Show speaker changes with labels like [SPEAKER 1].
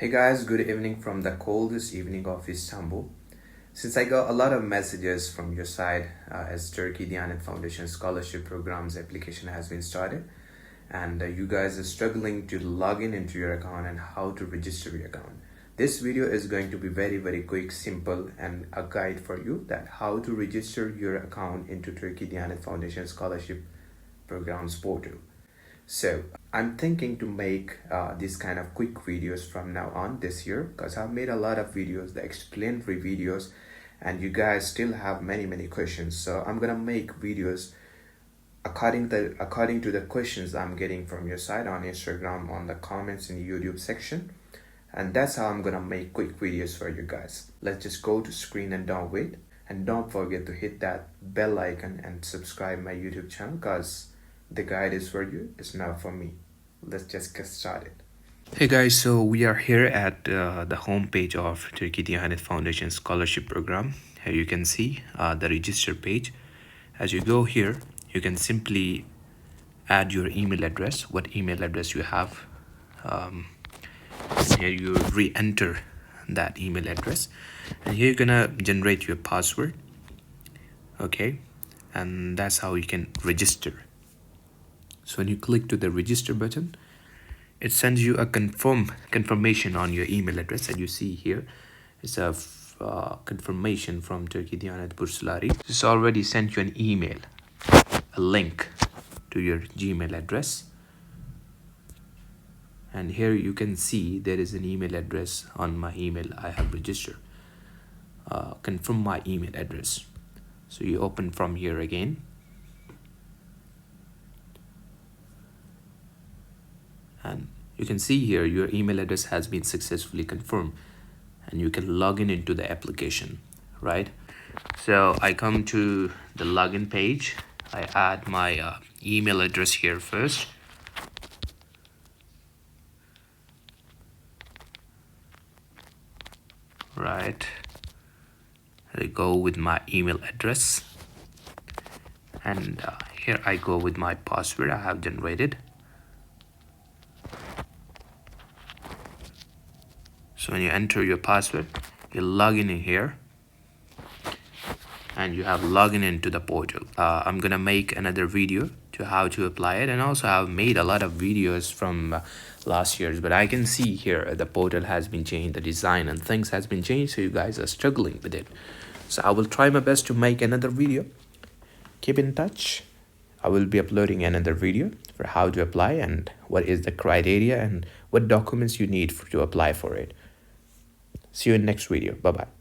[SPEAKER 1] Hey guys, good evening from the coldest evening of Istanbul. Since I got a lot of messages from your side as Turkey Diyanet Foundation Scholarship Program's application has been started, and you guys are struggling to log in into your account and how to register your account. This video is going to be very quick, simple, and a guide for you that how to register your account into Turkey Diyanet Foundation Scholarship Program's portal. So I'm thinking to make these kind of quick videos from now on this year, because I've made a lot of videos, the explanatory videos, and you guys still have many questions. So I'm gonna make videos according to the questions I'm getting from your side on Instagram, on the comments in the YouTube section, and that's how I'm gonna make quick videos for you guys. Let's just go to screen and don't wait, and don't forget to hit that bell icon and subscribe my YouTube channel, because the guide is for you, it's not for me. Let's just get started. Hey guys, so we are here at the homepage of Turkey Diyanet Foundation Scholarship Program. Here you can see the register page. As you go here, you can simply add your email address, what email address you have. Here you re-enter that email address, and here you're gonna generate your password. Okay, and that's how you can register. So when you click to the register button, it sends you a confirmation on your email address that you see here. It's a confirmation from Turkey Diyanet Burslari. It's already sent you an email, a link to your Gmail address. And here you can see there is an email address on my email I have registered. Confirm my email address. So you open from here again. And you can see here your email address has been successfully confirmed, and you can log in into the application, right? So I come to the login page. I add my email address here first. Right. I go with my email address, and here I go with my password I have generated. So when you enter your password, you log in here, and you have logged into the portal. I'm gonna make another video to how to apply it, and also I've made a lot of videos from last year's, but I can see here the portal has been changed, the design and things has been changed, so you guys are struggling with it. So I will try my best to make another video. Keep in touch. I will be uploading another video for how to apply and what is the criteria and what documents you need to apply for it. See you in next video. Bye-bye.